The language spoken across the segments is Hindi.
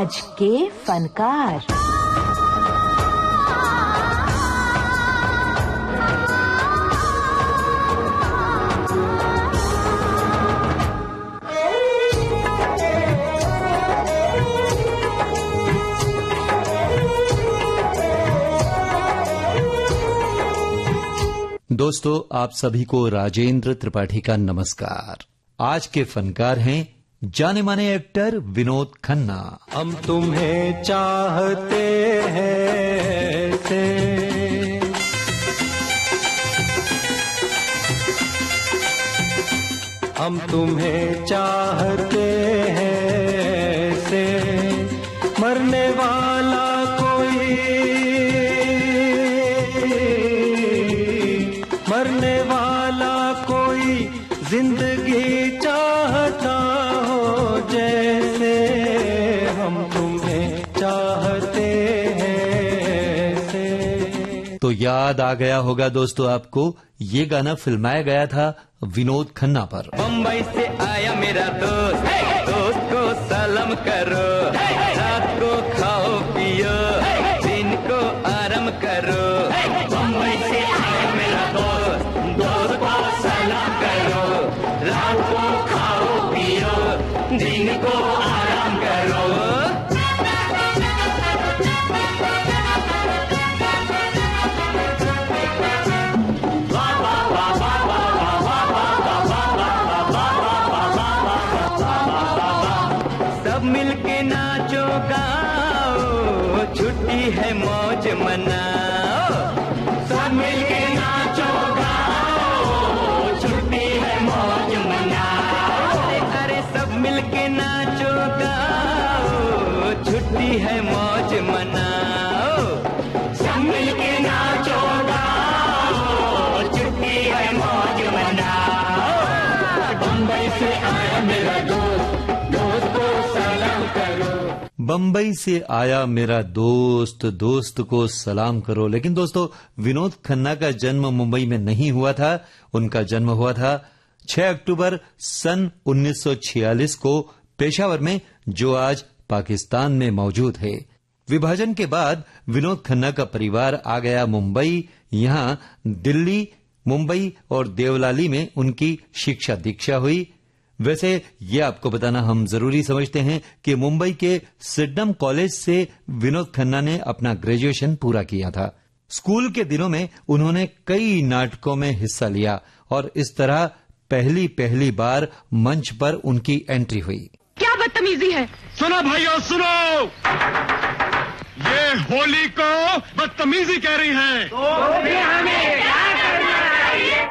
आज के फनकार। दोस्तों, आप सभी को राजेंद्र त्रिपाठी का नमस्कार। आज के फनकार हैं जाने माने एक्टर विनोद खन्ना। हम तुम्हें चाहते हैं ऐसे, हम तुम्हें चाहते हैं ऐसे, मरने वाला जिंदगी चाहता हो जैसे, हम तुम्हें चाहते हैं ऐसे। तो याद आ गया होगा दोस्तों आपको, ये गाना फिल्माया गया था विनोद खन्ना पर। बम्बई से आया मेरा दोस्त, दोस्त को सलाम करो, रात को खाओ पियो, दिन को आराम करो। बम्बई से आया मेरा दोस्त, दोस्त को सलाम करो, रात को खाओ पियो, दिन को आराम करो। सब मिलके नाचो गाओ, छुट्टी है मौज मनाओ। सब मिलके नाचो गाओ, छुट्टी है मौज मनाओ। अरे सब मिलके नाचो गाओ, छुट्टी है मौज मनाओ। सब मिलके नाचो गाओ, छुट्टी है मौज मनाओ। बम्बई से आया मेरा दोस्त, दोस्त को सलाम करो। बम्बई से आया मेरा दोस्त, दोस्त को सलाम करो। लेकिन दोस्तों, विनोद खन्ना का जन्म मुंबई में नहीं हुआ था। उनका जन्म हुआ था 6 अक्टूबर सन 1946 को पेशावर में, जो आज पाकिस्तान में मौजूद है। विभाजन के बाद विनोद खन्ना का परिवार आ गया मुंबई। यहाँ दिल्ली, मुंबई और देवलाली में उनकी शिक्षा दीक्षा हुई। वैसे ये आपको बताना हम जरूरी समझते हैं कि मुंबई के सिडनम कॉलेज से विनोद खन्ना ने अपना ग्रेजुएशन पूरा किया था। स्कूल के दिनों में उन्होंने कई नाटकों में हिस्सा लिया और इस तरह पहली बार मंच पर उनकी एंट्री हुई। क्या बदतमीजी है! सुनो भाइयों सुनो, ये होली को बदतमीजी कह रही है। तो भी हमें क्या करना चाहिए?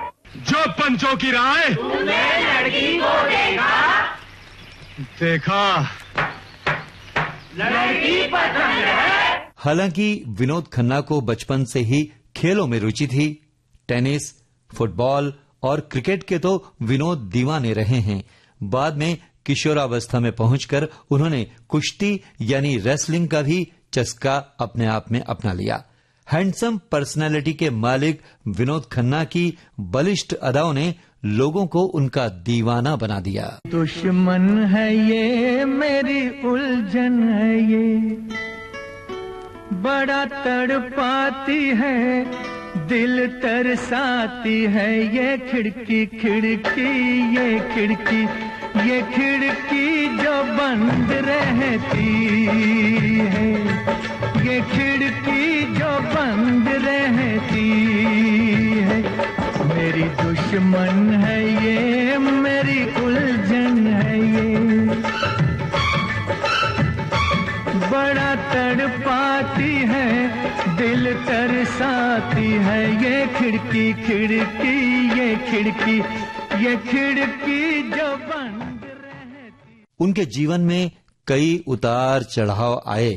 जो पंचों की राय लड़की को देखा, लड़की पसंद है। हालांकि विनोद खन्ना को बचपन से ही खेलों में रुचि थी। टेनिस, फुटबॉल और क्रिकेट के तो विनोद दीवाने रहे हैं। बाद में किशोरावस्था में पहुंचकर उन्होंने कुश्ती यानी रेसलिंग का भी चस्का अपने आप में अपना लिया। हैंडसम पर्सनालिटी के मालिक विनोद खन्ना की बलिष्ठ अदाओं ने लोगों को उनका दीवाना बना दिया। दुश्मन है ये मेरी उलझन है ये, बड़ा तड़पाती है, दिल तरसाती है। ये खिड़की खिड़की ये खिड़की, ये खिड़की जो बंद रहती है, ये खिड़की जो बंद रहती है। मेरी दुश्मन है ये, मेरी उलझन है ये, बड़ा तड़पाती है, दिल तरसाती है। ये खिड़की खिड़की ये खिड़की, ये खिड़की जो बंद रहती। उनके जीवन में कई उतार चढ़ाव आए,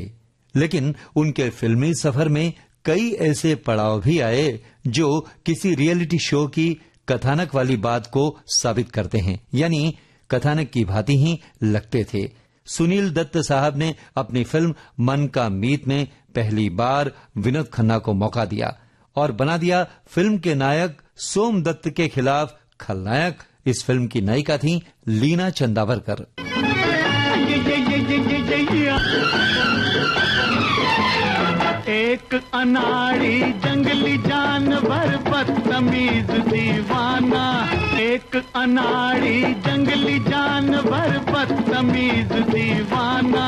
लेकिन उनके फिल्मी सफर में कई ऐसे पड़ाव भी आए जो किसी रियलिटी शो की कथानक वाली बात को साबित करते हैं, यानी कथानक की भांति ही लगते थे। सुनील दत्त साहब ने अपनी फिल्म मन का मीत में पहली बार विनोद खन्ना को मौका दिया और बना दिया फिल्म के नायक सोम दत्त के खिलाफ खलनायक। इस फिल्म की नायिका थी लीना चंदावरकर। एक अनाड़ी जंगली जानवर बदतमीज दीवाना, एक अनाड़ी जंगली जानवर बदतमीज दीवाना।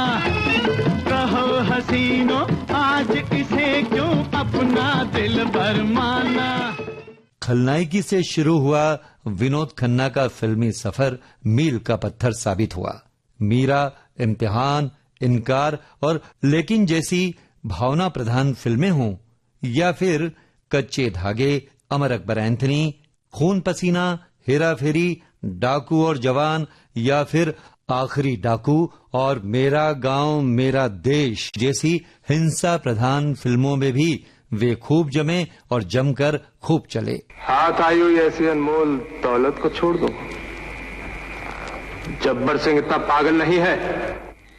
कहो हसीनो आज इसे क्यों अपना दिल भर माना। खलनायकी से शुरू हुआ विनोद खन्ना का फिल्मी सफर मील का पत्थर साबित हुआ। मीरा, इम्तिहान, इनकार और लेकिन जैसी भावना प्रधान फिल्में हों या फिर कच्चे धागे, अमर अकबर एंथनी, खून पसीना, हेरा फेरी, डाकू और जवान या फिर आखिरी डाकू और मेरा गांव मेरा देश जैसी हिंसा प्रधान फिल्मों में भी वे खूब जमे और जमकर खूब चले। हाथ आई हुई ऐसी अनमोल दौलत को छोड़ दो। जब्बर सिंह इतना पागल नहीं है।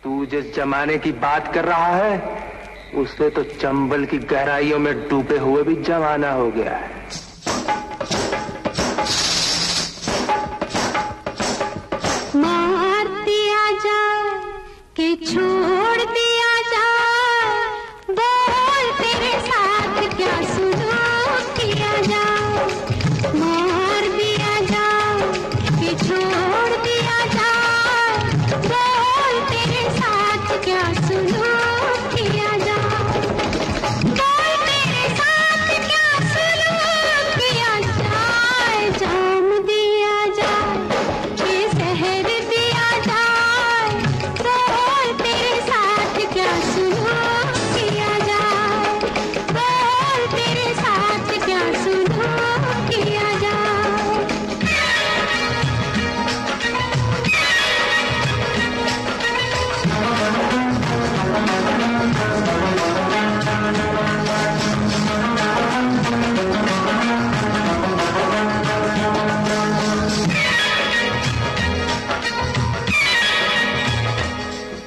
तू जिस जमाने की बात कर रहा है उससे तो चंबल की गहराइयों में डूबे हुए भी जमाना हो गया है। मार दिया जाए कि छोड़ दिया जाए, बोल तेरे साथ क्या सुलूक किया जाए। मार दिया जाए कि छोड़ दिया जाए, बोल तेरे साथ क्या सुलूक किया जाए। बोल तेरे साथ क्या सुलूक किया जाए। जाम दिया जाए कि जहर दिया जाए, बोल तेरे साथ क्या सुलूक किया जाए। बोल तेरे साथ क्या सुलूक किया जाए।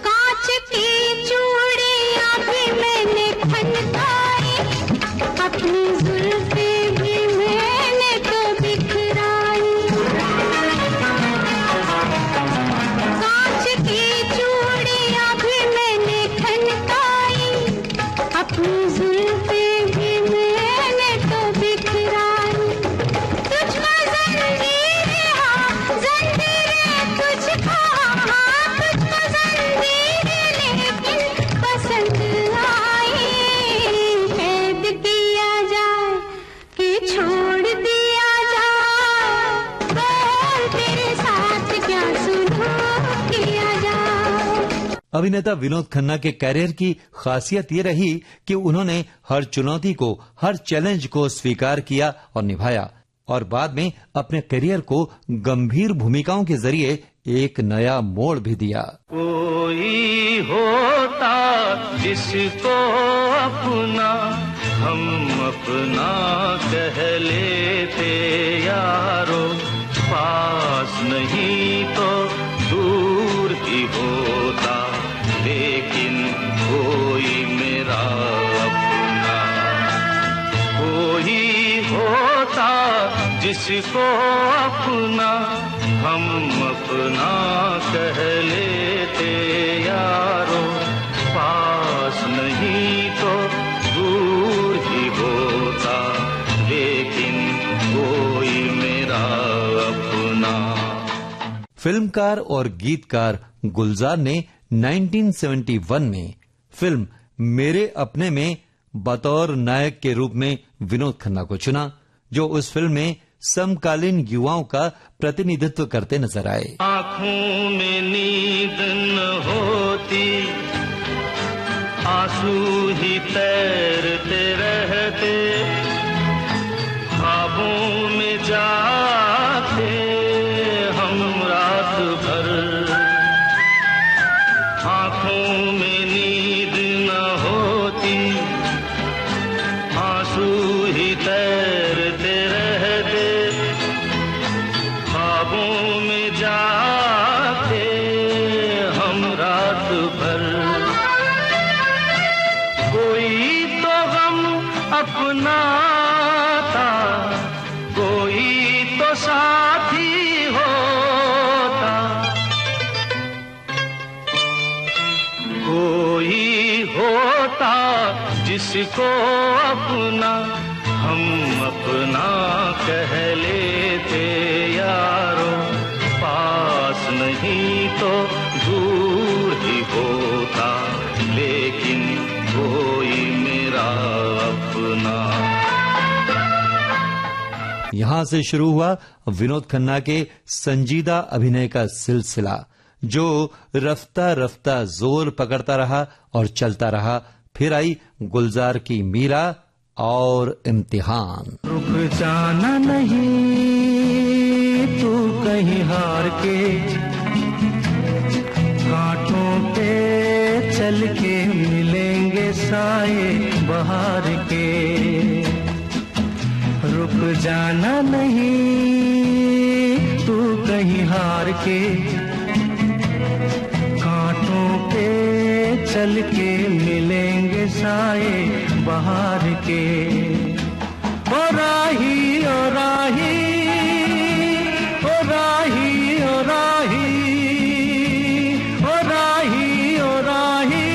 कांच की चूड़ियां भी मैंने खनकाई, अपनी जुल्फें भी मैंने तो बिखराई। कांच की चूड़ियां भी मैंने खनकाई, अपनी जुल्फें भी मैंने तो बिखराई। तुझको जंजीरें हाँ जंजीरें तुझको हाँ, तुझको जंजीरें लेकिन पसंद आई। कैद किया जाए कि छोड़ दिया जाए, बोल तेरे साथ क्या सुलूक किया जाए। अभिनेता विनोद खन्ना के कैरियर की खासियत ये रही कि उन्होंने हर चुनौती को, हर चैलेंज को स्वीकार किया और निभाया और बाद में अपने करियर को गंभीर भूमिकाओं के जरिए एक नया मोड़ भी दिया। कोई होता जिसको अपना हम अपना कह लेते यारो, पास नहीं तो दूर ही होता, लेकिन कोई मेरा अपना। कोई होता जिसको अपना हम अपना कह लेते यारो, पास नहीं तो दूर ही होता, लेकिन कोई मेरा अपना। फिल्मकार और गीतकार गुलजार ने 1971 में फिल्म मेरे अपने में बतौर नायक के रूप में विनोद खन्ना को चुना, जो उस फिल्म में समकालीन युवाओं का प्रतिनिधित्व करते नजर आए। आँखों में नींद न होती, आंसू ही तैरते रहते, ख्वाबों में जाते हम रात भर। आँखों में नींद न होती, आंसू ही तैरते रहते, ख्वाबों में जाते हम रात भर। कोई तो गम अपना था, कोई तो साथी होता। होता जिसको अपना हम अपना कह लेते यारों, पास नहीं तो दूर ही होता, लेकिन कोई मेरा अपना। यहां से शुरू हुआ विनोद खन्ना के संजीदा अभिनय का सिलसिला, जो रफ्ता रफ्ता जोर पकड़ता रहा और चलता रहा। फिर आई गुलजार की मीरा और इम्तिहान। रुक जाना नहीं तू कहीं हार के, कांटों पे चल के मिलेंगे साए बहार के। रुक जाना नहीं तू कहीं हार के, कांटों पे चल के मिलेंगे साए बहार के। ओ राही ओ राही ओ राही ओ राही ओ राही ओ राही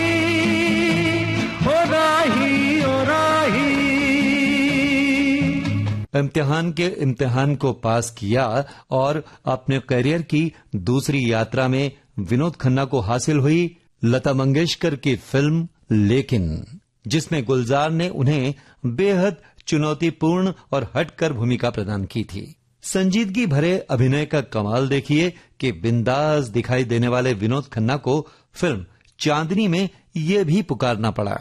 ओ राही ओ राही। इम्तिहान को पास किया और अपने करियर की दूसरी यात्रा में विनोद खन्ना को हासिल हुई लता मंगेशकर की फिल्म लेकिन, जिसमें गुलजार ने उन्हें बेहद चुनौतीपूर्ण और हटकर भूमिका प्रदान की थी। संजीदगी भरे अभिनय का कमाल देखिए कि बिंदास दिखाई देने वाले विनोद खन्ना को फिल्म चांदनी में ये भी पुकारना पड़ा।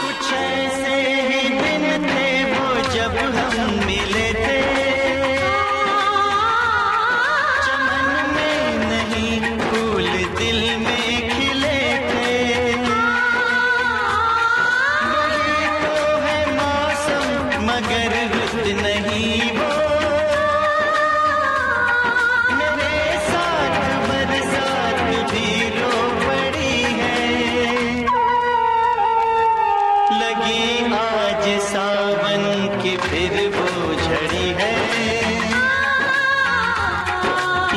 कुछ ऐसे ही दिन थे वो जब हम मिले थे, चमन में नहीं फूल दिल में खिले थे। वही तो है मौसम मगर रुत नहीं वो, मेरे साथ बरसात भी रो पड़ी है। लगी आज सावन की फिर वो झड़ी है,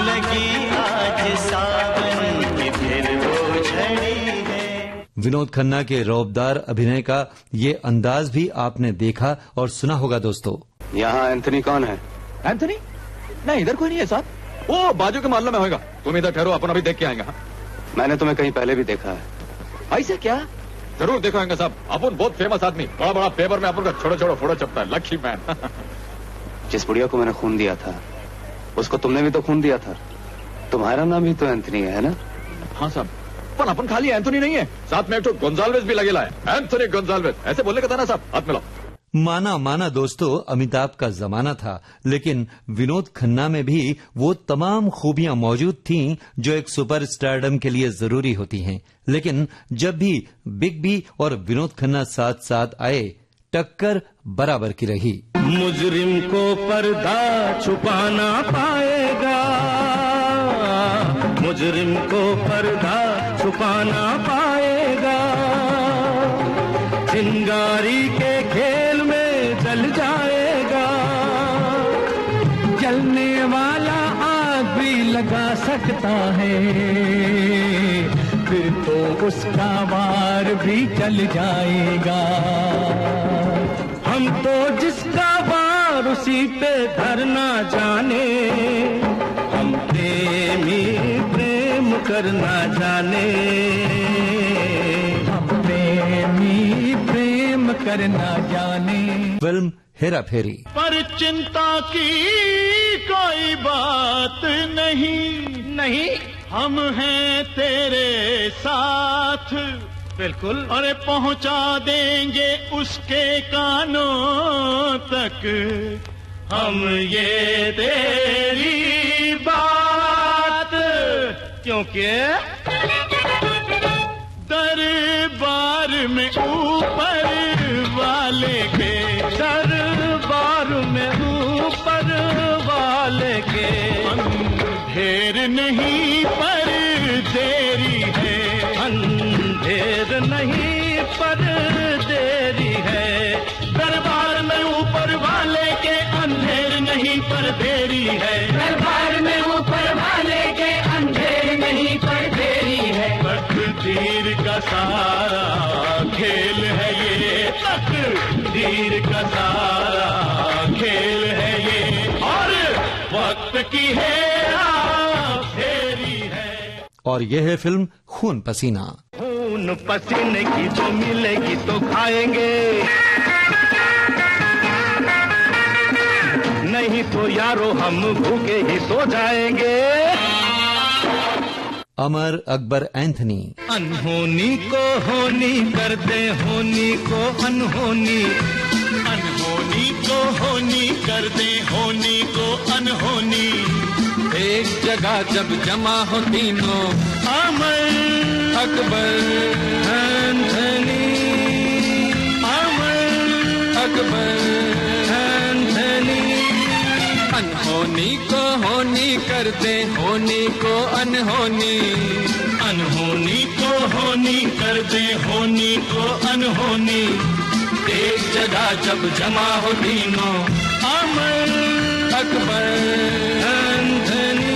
लगी आज सावन की फिर वो झड़ी है। विनोद खन्ना के रौबदार अभिनय का ये अंदाज भी आपने देखा और सुना होगा दोस्तों। यहाँ एंथनी कौन है? एंथनी? नहीं, इधर कोई नहीं है साहब, वो बाजू के मोहल्ले में होगा। तुम इधर ठहरो, अपन अभी देख के आएंगे। हाँ? मैंने तुम्हें कहीं पहले भी देखा है। ऐसे क्या? जरूर देखेंगे साहब, अपन बहुत फेमस आदमी, बड़ा बड़ा पेपर में अपन का छोड़ो छोड़ो फोटो छपता है, लकी मैन। जिस बुढ़िया को मैंने खून दिया था उसको तुमने भी तो खून दिया था, तुम्हारा नाम भी तो एंथनी है ना? हाँ साहब, पर अपन खाली एंथनी नहीं है, साथ में एक तो गोंजाल्वेज भी लगेला है, एंथनी गोंजाल्वेज, ऐसे बोलने का था ना साहब। हाथ मिलाओ। माना दोस्तों, अमिताभ का जमाना था, लेकिन विनोद खन्ना में भी वो तमाम खूबियां मौजूद थीं जो एक सुपर स्टारडम के लिए जरूरी होती हैं। लेकिन जब भी बिग बी और विनोद खन्ना साथ साथ आए, टक्कर बराबर की रही। मुजरिम को पर्दा छुपाना पाएगा, मुजरिम को पर्दा छुपाना पाएगा, चिंगारी के खेल में जल जाएगा। जलने वाला आग भी लगा सकता है, फिर तो उसका वार भी चल जाएगा। हम तो जिसका वार उसी पे धरना जाने, हम प्रेमी प्रेम करना जाने, हम प्रेमी प्रेम करना जाने। फिल्म हेरा फेरी। पर चिंता की कोई बात नहीं, हम हैं तेरे साथ, बिल्कुल। अरे पहुंचा देंगे उसके कानों तक हम ये तेरी बात, क्योंकि दरबार में ऊपर वाले के, दरबार में ऊपर वाले के अंधेर नहीं पर देरी है, अंधेर नहीं पर देरी है। दरबार में ऊपर वाले के अंधेर नहीं पर देरी है, दरबार में ऊपर वाले के अंधेर नहीं पर देरी है। तकदीर का सारा की हेरा फेरी है। और यह है फिल्म खून पसीना। खून पसीने की जो मिलेगी तो खाएंगे, नहीं तो यारो हम भूखे ही सो जाएंगे। अमर अकबर एंथनी। अनहोनी को होनी कर दे, होनी को अनहोनी, अनहोनी को होनी कर दे, होनी को अनहोनी। एक जगह जब जमा हो तीनों, अमर अकबर एंथनी, अमर अकबर एंथनी। अनहोनी को होनी कर दे, होनी को अनहोनी, अनहोनी को होनी कर दे, होनी को अनहोनी। एक जगह जब जमा हो तीनों, अमर अकबर एंथनी।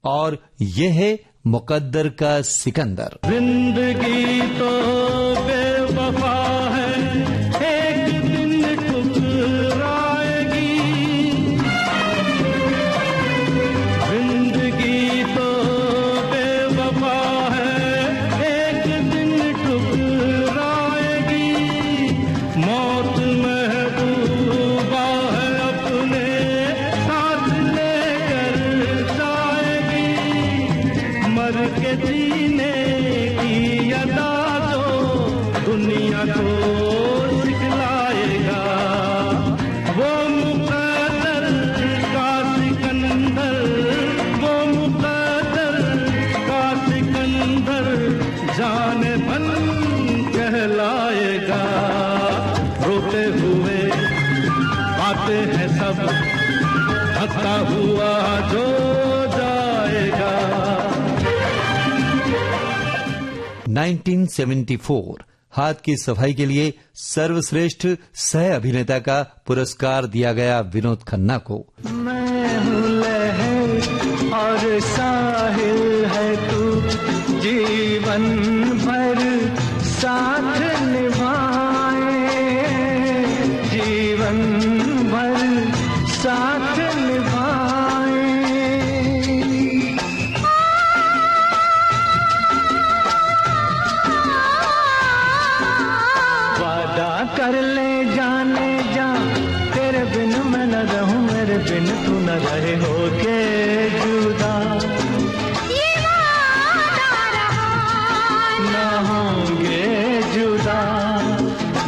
और यह है मुकद्दर का सिकंदर। जिंदगी तो बेवफा है, एक दिन ठुकराएगी। जिंदगी तो बेवफा है, एक दिन ठुकराएगी। मौत महबूबा है, अपने साथ लेकर जाएगी। मर के जीने की अदा तो दुनिया को सिखलाएगा। वो मुकद्दर का सिकंदर, वो मुकद्दर का सिकंदर, जाने मन कहलाएगा। रोते हुए आते हैं सब, हंसता हुआ जो जाएगा। 1974 हाथ की सफाई के लिए सर्वश्रेष्ठ सह अभिनेता का पुरस्कार दिया गया विनोद खन्ना को। मैं हूँ लहर और साहिल है तू, जीवन भर साथ निभाए, जीवन भर साथ निभाए। वादा कर ले जाने जा, तेरे बिन मैं न रहूं, मेरे बिन तू न रहे, होके जुदा ये वादा रहा, न होंगे जुदा,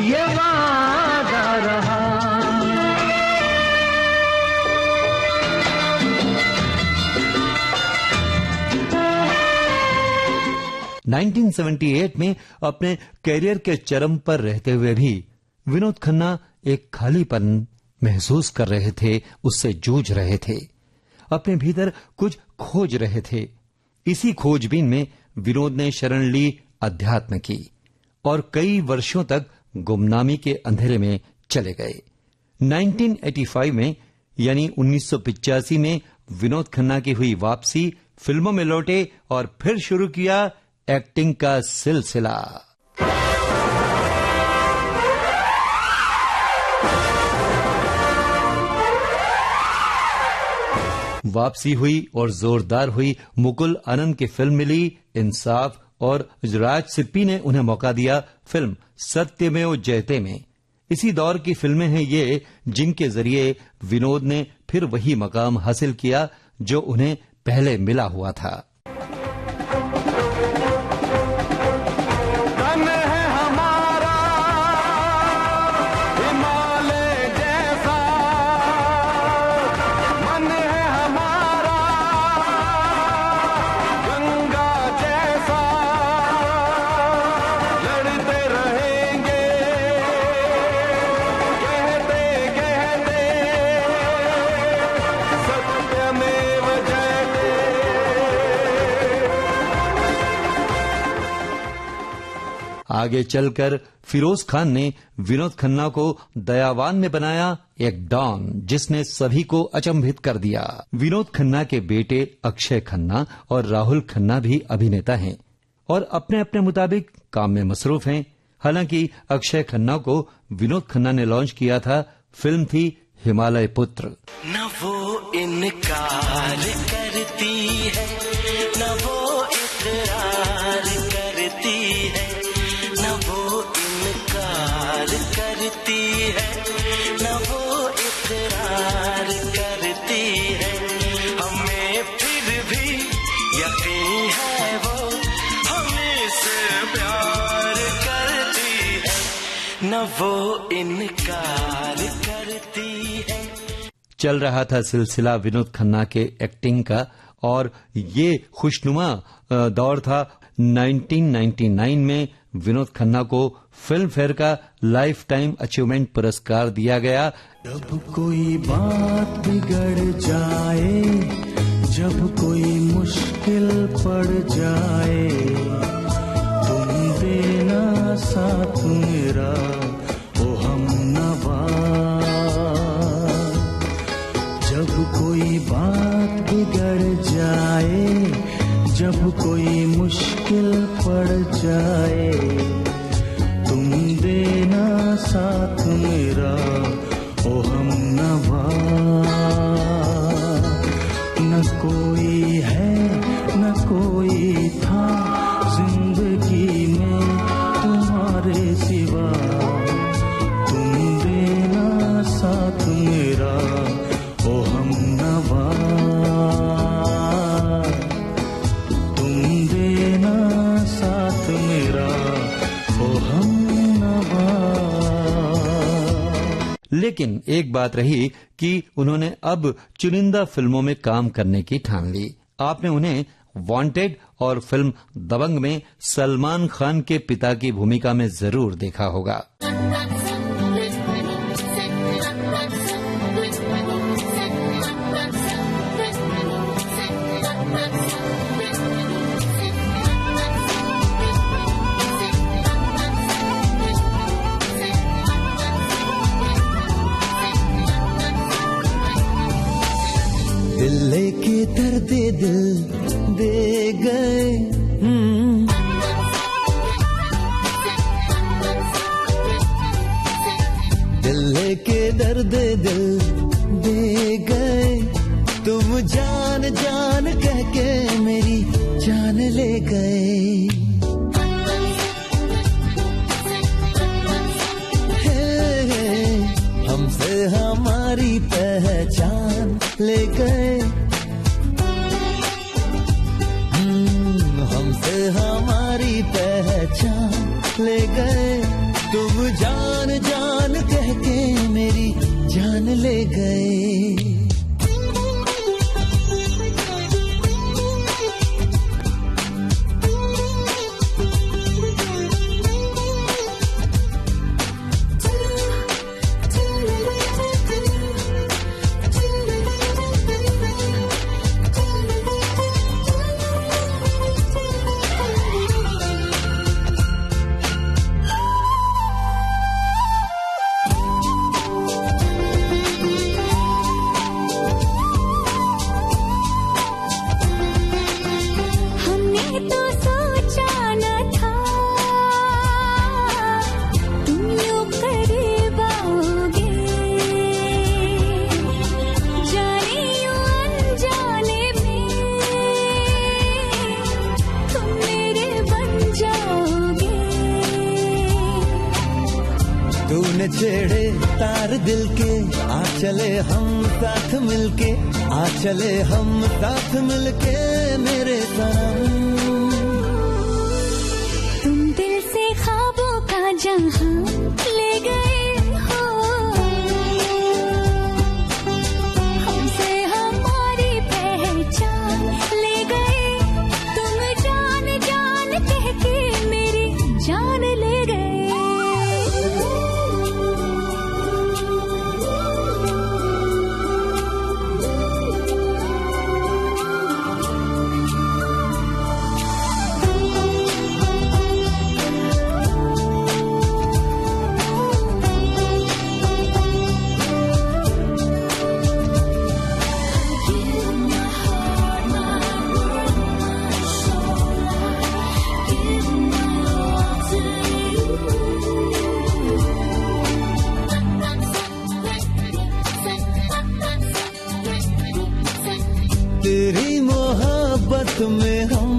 ये वादा रहा। 1978 में अपने करियर के चरम पर रहते हुए भी विनोद खन्ना एक खालीपन महसूस कर रहे थे, उससे जूझ रहे थे, अपने भीतर कुछ खोज रहे थे। इसी खोजबीन में विनोद ने शरण ली अध्यात्म की और कई वर्षों तक गुमनामी के अंधेरे में चले गए। 1985 में यानी 1985 में विनोद खन्ना की हुई वापसी, फिल्मों में लौटे और फिर शुरू किया एक्टिंग का सिलसिला। वापसी हुई और जोरदार हुई। मुकुल आनंद की फिल्म मिली इंसाफ और राज सिप्पी ने उन्हें मौका दिया फिल्म सत्यमेव जयते में। इसी दौर की फिल्में हैं ये जिनके जरिए विनोद ने फिर वही मकाम हासिल किया जो उन्हें पहले मिला हुआ था। आगे चलकर फिरोज खान ने विनोद खन्ना को दयावान में बनाया एक डॉन जिसने सभी को अचंभित कर दिया। विनोद खन्ना के बेटे अक्षय खन्ना और राहुल खन्ना भी अभिनेता हैं और अपने अपने मुताबिक काम में मसरूफ हैं। हालांकि अक्षय खन्ना को विनोद खन्ना ने लॉन्च किया था, फिल्म थी हिमालय पुत्र। न वो इनकार करती है, न वो इकरार करती है, न वो इनकार करती है, न वो इकरार करती है। हमें फिर भी यकीन है वो हमें से प्यार करती है, न वो इनकार करती है। चल रहा था सिलसिला विनोद खन्ना के एक्टिंग का और ये खुशनुमा दौर था। 1999 में विनोद खन्ना को फिल्म फेयर का लाइफ टाइम अचीवमेंट पुरस्कार दिया गया। जब कोई बात बिगड़ जाए, जब कोई मुश्किल पड़ जाए, तुम देना साथ मेरा ओ हमनवा। जब कोई बात बिगड़ जाए, जब कोई मुश्किल पड़ जाए, तुम देना साथ मेरा ओ हमनवा। न कोई है न कोई था जिंदगी में तुम्हारे सिवा, तुम देना साथ मेरा ओ हमनवा। तुम देना साथ मेरा ओ हमनवा। लेकिन एक बात रही कि उन्होंने अब चुनिंदा फिल्मों में काम करने की ठान ली। आपने उन्हें वांटेड और फिल्म दबंग में सलमान खान के पिता की भूमिका में जरूर देखा होगा। दिल लेके दर्द दिल दे गए, दिल लेके दर्द दिल दे गए, तुम जान जान कह के मेरी जान ले गए। हमसे हमारी पहचान ले गए, हमसे हमारी पहचान ले गए, तुम जान जान कह के मेरी जान ले गए। छेड़े तार दिल के, आ चले हम साथ मिलके, आ चले हम साथ मिलके मेरे सनम। तुम दिल से ख्वाबों का जहां ले गए हो, हमसे हमारी पहचान ले गए, तुम जान जान कह के मेरी जान ले गए। वक्त में हम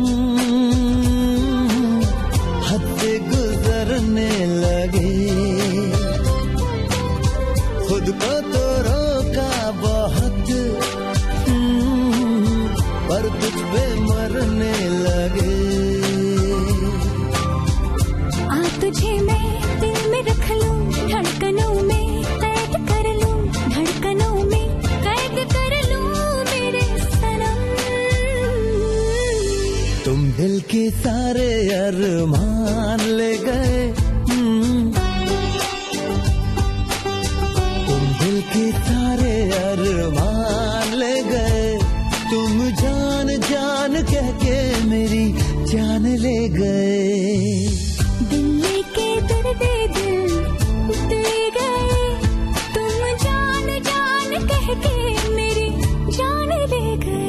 हद से गुजरने लगे, खुद को तो रोका बहुत, पर तुझ पे मरने लगे। आ तुझे मैं दिल में रख लूं, धड़कनों में कैद कर लूं, धड़कनों में कैद कर लूं मेरे सनम। तुम दिल के सारे अरमान ले गए, तुम दिल के सारे अरमान ले गए, तुम जान जान कह के मेरी जान ले गए। दिल लेके दर्द दिल दे गए, तुम जान जान कह के मेरी जान ले गए।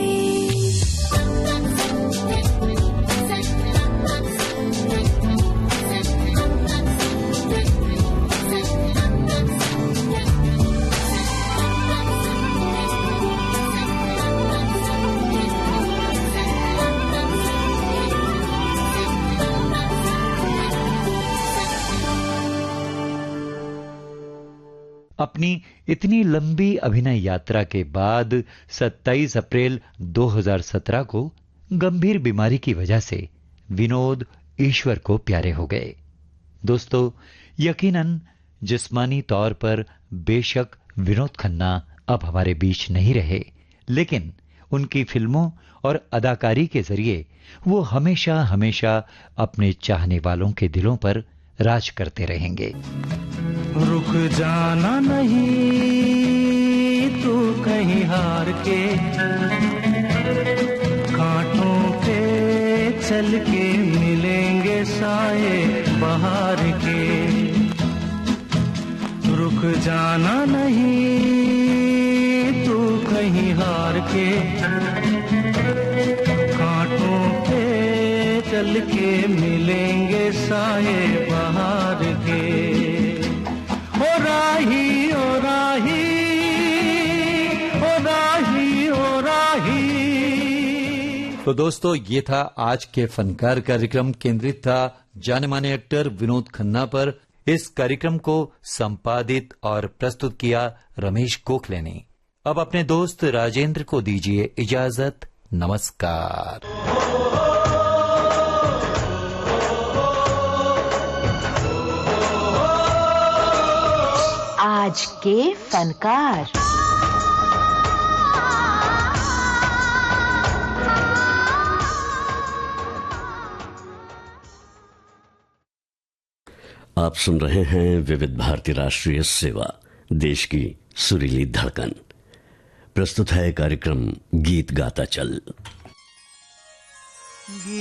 अपनी इतनी लंबी अभिनय यात्रा के बाद 27 अप्रैल 2017 को गंभीर बीमारी की वजह से विनोद ईश्वर को प्यारे हो गए। दोस्तों, यकीनन जिस्मानी तौर पर बेशक विनोद खन्ना अब हमारे बीच नहीं रहे, लेकिन उनकी फिल्मों और अदाकारी के जरिए वो हमेशा हमेशा अपने चाहने वालों के दिलों पर राज करते रहेंगे। रुक जाना नहीं तू कहीं हार के, कांटों पे चल के मिलेंगे साए बहार के। रुक जाना नहीं तू कहीं हार के, कांटों पे चल के मिलेंगे साए बहार के। ओ राही ओ राही ओ राही ओ राही। तो दोस्तों, ये था आज के फनकार कार्यक्रम, केंद्रित था जाने माने एक्टर विनोद खन्ना पर। इस कार्यक्रम को संपादित और प्रस्तुत किया रमेश गोखले ने। अब अपने दोस्त राजेंद्र को दीजिए इजाजत। नमस्कार। आज के फनकार। आप सुन रहे हैं विविध भारती राष्ट्रीय सेवा, देश की सुरीली धड़कन। प्रस्तुत है कार्यक्रम गीत गाता चल।